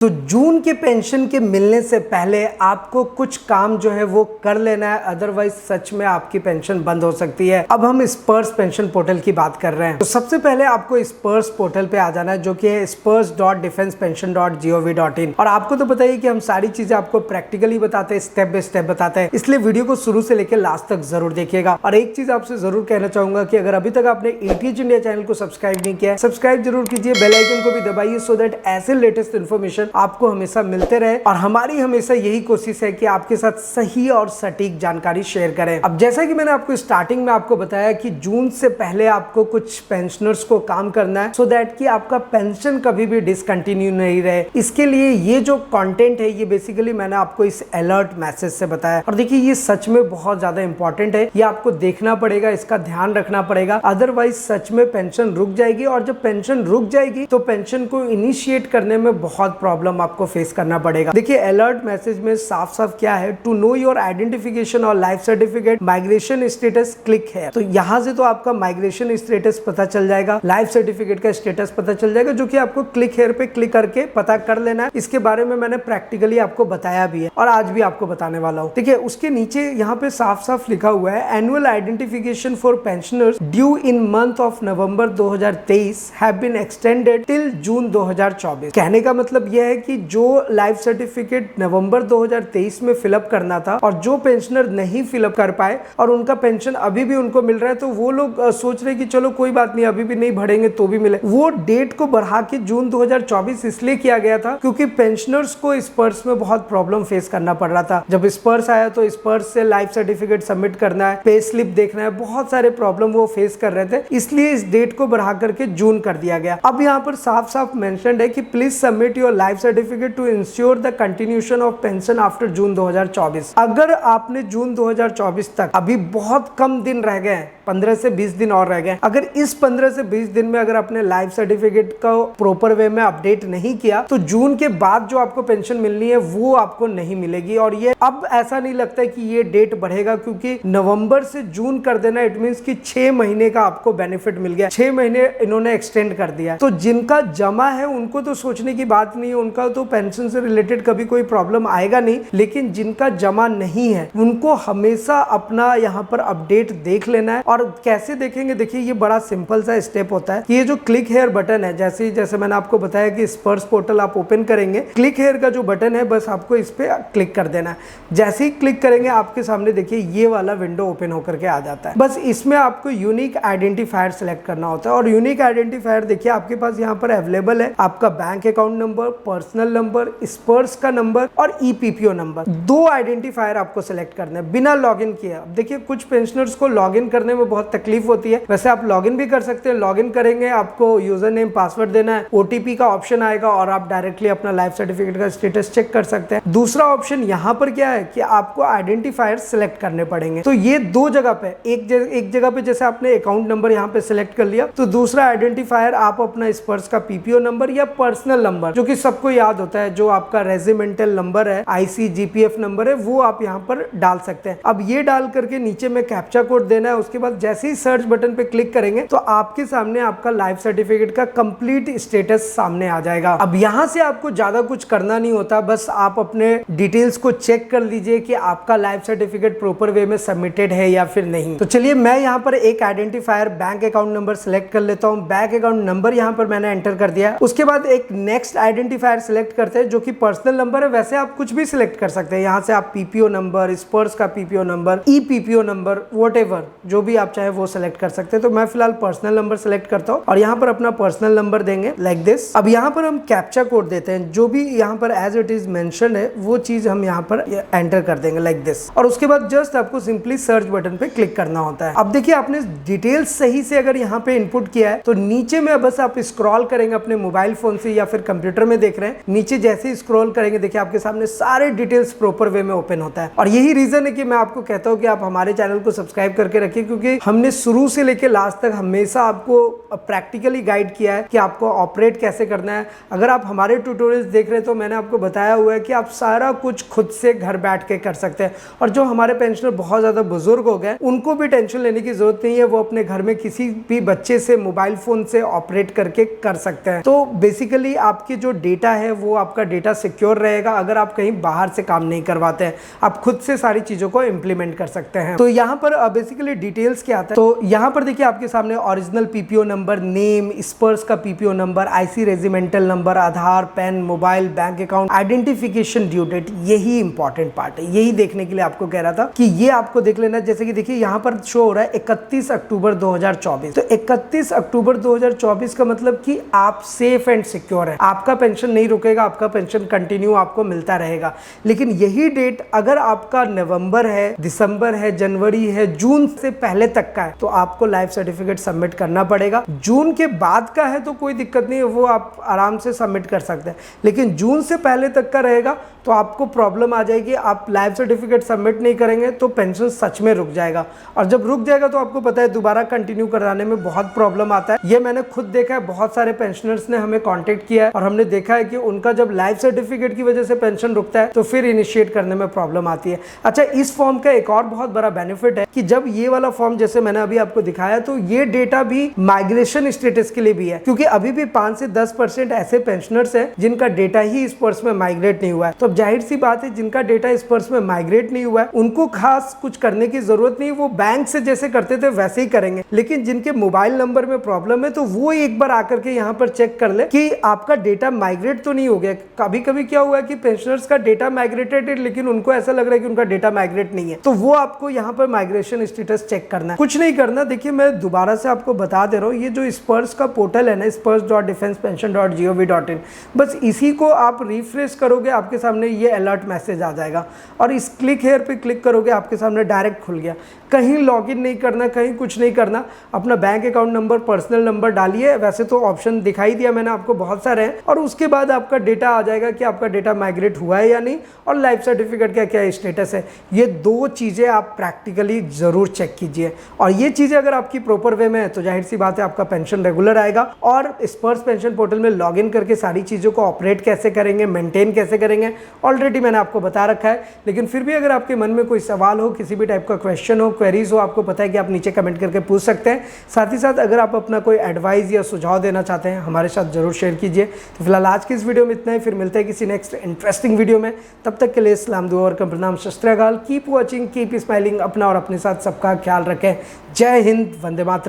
तो जून के पेंशन के मिलने से पहले आपको कुछ काम जो है वो कर लेना है, अदरवाइज सच में आपकी पेंशन बंद हो सकती है। अब हम स्पर्स पेंशन पोर्टल की बात कर रहे हैं। तो सबसे पहले आपको स्पर्स पोर्टल पे आ जाना है, जो कि है spurs.defensepension.gov.in। और आपको तो पता ही कि हम सारी चीजें आपको प्रैक्टिकली बताते हैं, स्टेप बाय स्टेप बताते हैं, इसलिए वीडियो को शुरू से लेकर लास्ट तक जरूर देखिएगा। और एक चीज आपसे जरूर कहना चाहूंगा कि अगर अभी तक आपने एटीएच इंडिया चैनल को सब्सक्राइब नहीं किया है, सब्सक्राइब जरूर कीजिए, बेल आइकन को भी दबाइए, सो दैट ऐसे लेटेस्ट इन्फॉर्मेशन आपको हमेशा मिलते रहे। और हमारी हमेशा यही कोशिश है कि आपके साथ सही और सटीक जानकारी शेयर करें। अब जैसा कि मैंने आपको स्टार्टिंग में आपको बताया कि जून से पहले आपको कुछ पेंशनर्स को काम करना है, सो दैट कि आपका पेंशन कभी भी डिसकंटिन्यू नहीं रहे। इसके लिए ये जो कंटेंट है, ये बेसिकली मैंने आपको इस अलर्ट मैसेज से बताया। और देखिए, ये सच में बहुत ज्यादा इंपॉर्टेंट है, ये आपको देखना पड़ेगा, इसका ध्यान रखना पड़ेगा, अदरवाइज सच में पेंशन रुक जाएगी। और जब पेंशन रुक जाएगी तो पेंशन को इनिशिएट करने में बहुत प्रॉब्लम आपको फेस करना पड़ेगा। देखिए, अलर्ट मैसेज में साफ साफ क्या है, टू नो योर आइडेंटिफिकेशन और life certificate migration status, click है। तो यहां से तो आपका माइग्रेशन स्टेटस पता चल जाएगा, लाइफ सर्टिफिकेट का स्टेटस पता चल जाएगा, जो कि आपको क्लिक हेयर पे क्लिक करके पता कर लेना है। इसके बारे में मैंने प्रैक्टिकली आपको बताया भी है और आज भी आपको बताने वाला हूँ। देखिए, उसके नीचे यहाँ पे साफ साफ लिखा हुआ है, annual identification for pensioners due in month of November 2023 have been extended till June 2024। कहने का मतलब यह है कि जो लाइफ सर्टिफिकेट नवंबर 2023 में फिलअप करना था और जो पेंशनर नहीं फिलअप कर पाए और उनका पेंशन अभी भी उनको मिल रहा है, तो वो लोग सोच रहे कि चलो कोई बात नहीं, अभी भी नहीं भरेंगे तो भी मिले। वो डेट को बढ़ा के जून 2024 इसलिए किया गया था क्योंकि पेंशनर्स को स्पर्स में बहुत प्रॉब्लम फेस करना पड़ रहा था। जब स्पर्स आया तो स्पर्स से लाइफ सर्टिफिकेट सबमिट करना है, पे स्लिप देखना है, बहुत सारे प्रॉब्लम वो फेस कर रहे थे, इसलिए इस डेट को बढ़ा करके जून कर दिया गया। अब यहाँ पर साफ साफ मेंशन्ड है कि please submit your life certificate to ensure the continuation of pension after June 2024। अगर आपने जून 2024 तक, अभी बहुत कम दिन रह गए, 15 से 20 दिन और रह गए, अगर इस 15 से 20 दिन में अगर आपने लाइफ सर्टिफिकेट का प्रॉपर वे में अपडेट नहीं किया, तो जून के बाद जो आपको पेंशन मिलनी है वो आपको नहीं मिलेगी। और ये अब ऐसा नहीं लगता है कि ये डेट बढ़ेगा, क्योंकि नवंबर से जून कर देना, इट मींस कि 6 महीने का आपको बेनिफिट मिल गया। 6 महीने इन्होंने एक्सटेंड कर दिया। तो जिनका जमा है उनको तो सोचने की बात नहीं है, उनका तो पेंशन से रिलेटेड कभी कोई प्रॉब्लम आएगा नहीं। लेकिन जिनका जमा नहीं है उनको हमेशा अपना यहाँ पर अपडेट देख लेना है। और कैसे देखेंगे, देखिए ये बड़ा सिंपल सा स्टेप होता है कि ये जो क्लिक हेयर बटन है, जैसे मैंने आपको बताया कि स्पर्स पोर्टल आप ओपन करेंगे, क्लिक हेयर का जो बटन है बस आपको इस पे क्लिक कर देना है। जैसे ही क्लिक करेंगे आपके सामने देखिए ये वाला विंडो ओपन होकर के आ जाता है। बस इसमें आपको यूनिक आइडेंटिफायर सिलेक्ट करना होता है। और यूनिक आइडेंटिफायर देखिए आपके पास यहाँ पर अवेलेबल है, आपका bank account number, personal number, Sparsh का नंबर और ईपीपीओ नंबर। 2 आइडेंटिफायर आपको सिलेक्ट करने हैं बिना लॉगिन किए। अब देखिए, कुछ पेंशनर्स को लॉगिन करने में बहुत तकलीफ होती है, वैसे आप लॉगिन भी कर सकते हैं। लॉगिन करेंगे, आपको यूजर नेम पासवर्ड देना है, ओटीपी का ऑप्शन आएगा और आप डायरेक्टली अपना लाइफ सर्टिफिकेट का स्टेटस चेक कर सकते हैं। दूसरा ऑप्शन यहाँ पर क्या है कि आपको आइडेंटिफायर सिलेक्ट करने पड़ेंगे। तो ये 2 जगह पे, एक जगह पे जैसे आपने अकाउंट नंबर यहाँ पे सिलेक्ट कर लिया, तो दूसरा आइडेंटिफायर आप अपना स्पर्स का पीपीओ नंबर या पर्सनल नंबर, जो कि सबको याद होता है, जो आपका रेजिमेंटल नंबर है, आईसीजीपीएफ नंबर है, वो आप यहाँ पर डाल सकते हैं। अब ये डाल करके नीचे में कैप्चा कोड देना है। उसके बाद जैसे ही सर्च बटन पे क्लिक करेंगे तो आपके सामने आपका लाइफ सर्टिफिकेट का कंप्लीट स्टेटस सामने आ जाएगा। अब यहाँ से आपको ज्यादा कुछ करना नहीं होता, बस आप अपने डिटेल्स को चेक कर लीजिए कि आपका लाइफ सर्टिफिकेट प्रॉपर वे में सबमिटेड है या फिर नहीं। तो चलिए, मैं यहाँ पर एक identifier bank account number select कर लेता हूँ। बैंक अकाउंट नंबर यहाँ पर मैंने एंटर कर दिया। उसके बाद एक नेक्स्ट आइडेंटिफायर सिलेक्ट करते हैं, जो कि पर्सनल नंबर है। वैसे आप कुछ भी सिलेक्ट कर सकते हैं, यहाँ से आप पीपीओ नंबर, स्पर्स का PPO number, EPPO number, whatever जो भी आप चाहे वो सिलेक्ट कर सकते हैं। तो मैं फिलहाल पर्सनल नंबर सिलेक्ट करता हूँ और यहाँ पर अपना पर्सनल नंबर देंगे लाइक दिस। अब यहाँ पर हम कैप्चा कोड देते हैं, जो भी यहाँ पर एज इट इज मेंशन है वो चीज हम यहाँ पर एंटर कर देंगे लाइक दिस। और उसके बाद जस्ट आपको सिंपली सर्च बटन पे क्लिक करना होता है। अब देखिए, आपने डिटेल्स सही से अगर यहाँ पे इनपुट किया है तो नीचे में बस आप स्क्रॉल करेंगे अपने मोबाइल फोन से या फिर कंप्यूटर में देख रहे हैं, नीचे जैसे ही स्क्रॉल करेंगे देखिए आपके सामने सारे डिटेल्स प्रॉपर वे में ओपन होता है। और यही रीजन है कि मैं आपको कहता हूँ कि आप हमारे चैनल को सब्सक्राइब करके रखिए, क्योंकि हमने शुरू से लेकर लास्ट तक हमेशा आपको प्रैक्टिकली गाइड किया है कि आपको ऑपरेट कैसे करना है। अगर आप हमारे ट्यूटोरियल्स देख रहे हैं तो मैंने आपको बताया हुआ है कि आप सारा कुछ खुद से घर बैठ के कर सकते हैं। और जो हमारे पेंशनर बहुत ज्यादा बुजुर्ग हो गए, उनको भी टेंशन लेने की जरूरत नहीं है, वो अपने घर में किसी भी बच्चे से मोबाइल फोन से ऑपरेट करके कर सकते हैं। तो बेसिकली आपके जो डेटा डेटा है वो आपका डेटा सिक्योर रहेगा अगर आप कहीं बाहर से काम नहीं करवाते हैं। आप खुद से सारी चीज़ों को इम्प्लीमेंट कर सकते हैं। तो यहाँ पर बेसिकली डिटेल्स क्या आता है, तो यहाँ पर देखिए आपके सामने original PPO number, name, Sparsh का PPO number, IC regimental number, Aadhaar, PAN, mobile, bank account, identification, due date, यही इंपॉर्टेंट पार्ट है। यही देखने के लिए आपको कह रहा था कि ये आपको देख लेना। जैसे कि देखिए यहाँ पर शो हो रहा है 31 अक्टूबर 2024, तो 31 अक्टूबर 2024 का मतलब कि आप सेफ एंड सिक्योर है, आपका पेंशन नहीं रुकेगा, आपका पेंशन कंटिन्यू आपको मिलता रहेगा। लेकिन यही डेट अगर आपका नवंबर है, दिसंबर है, जनवरी है, जून से पहले तक का है तो आपको लाइफ सर्टिफिकेट सबमिट करना पड़ेगा। जून के बाद का है तो कोई दिक्कत नहीं है, वो आप आराम से सबमिट कर सकते हैं। लेकिन जून से पहले तक का रहेगा तो आपको प्रॉब्लम आ जाएगी। आप लाइफ सर्टिफिकेट सबमिट नहीं करेंगे तो पेंशन सच में रुक जाएगा, और जब रुक जाएगा तो आपको पता है दोबारा कंटिन्यू कराने में बहुत प्रॉब्लम आता है। ये मैंने खुद देखा है, बहुत सारे पेंशनर्स ने हमें कांटेक्ट किया है और हमने देखा है कि उनका जब लाइफ सर्टिफिकेट की वजह से पेंशन रुकता है तो फिर इनिशिएट करने में प्रॉब्लम आती है। अच्छा, इस फॉर्म का एक और बहुत बड़ा बेनिफिट है कि जब ये वाला फॉर्म जैसे मैंने अभी आपको दिखाया तो ये डेटा भी माइग्रेशन स्टेटस के लिए भी है, क्योंकि अभी भी 5 से 10% ऐसे पेंशनर्स हैं जिनका डेटा ही इस पर्स में माइग्रेट नहीं हुआ है। तो अब जाहिर सी बात है जिनका डेटा इस पर्स में माइग्रेट नहीं हुआ है उनको खास कुछ करने की जरूरत नहीं, वो बैंक से जैसे करते थे वैसे ही करेंगे। लेकिन जिनके मोबाइल नंबर में प्रॉब्लम है तो वो एक बार आकर के यहाँ पर चेक कर ले कि आपका डेटा माइग्रेट तो नहीं हो गया। कभी कभी क्या हुआ है कि पेंशनर्स का डेटा माइग्रेटेड है लेकिन उनको ऐसा लग रहा है कि उनका डेटा माइग्रेट नहीं है, तो वो आपको यहाँ पर माइग्रेशन स्टेटस चेक करना है। कुछ नहीं करना, देखिए मैं दोबारा से आपको बता दे रहा हूँ, ये जो स्पर्स का पोर्टल है ना, spurs.defensepension.gov.in, बस इसी को आप रिफ्रेश करोगे आपके सामने ये अलर्ट मैसेज आ जाएगा और इस क्लिक हेयर पे क्लिक करोगे आपके सामने डायरेक्ट खुल गया। कहीं लॉगिन नहीं करना, कहीं कुछ नहीं करना, अपना bank account number, personal number डालिए। वैसे तो ऑप्शन दिखाई दिया मैंने आपको, बहुत सारे हैं, और उसके बाद आपका डेटा आ जाएगा कि आपका डेटा माइग्रेट हुआ है या नहीं और लाइफ सर्टिफिकेट का क्या स्टेटस है। ये दो चीज़ें आप प्रैक्टिकली ज़रूर चेक कीजिए, और ये चीज़ें अगर आपकी प्रॉपर वे में है तो जाहिर सी बात है आपका पेंशन रेगुलर आएगा। और स्पर्स पेंशन पोर्टल में लॉगिन करके सारी चीज़ों को ऑपरेट कैसे करेंगे, मेंटेन कैसे करेंगे, ऑलरेडी मैंने आपको बता रखा है। लेकिन फिर भी अगर आपके मन में कोई सवाल हो, किसी भी टाइप का क्वेश्चन हो, क्वेरीज हो, आपको पता है कि आप नीचे कमेंट करके पूछ सकते हैं। साथ ही साथ अगर आप अपना कोई एडवाइस या सुझाव देना चाहते हैं हमारे साथ जरूर शेयर कीजिए। तो फिलहाल आज की इस वीडियो में इतना ही, फिर मिलते हैं किसी नेक्स्ट इंटरेस्टिंग वीडियो में। तब तक के लिए सलाम, दुआ और प्रणाम, शस्त्र कीप वॉचिंग, कीप स्माइलिंग। अपना और अपने साथ सबका ख्याल रखें। जय हिंद, वंदे मातरम।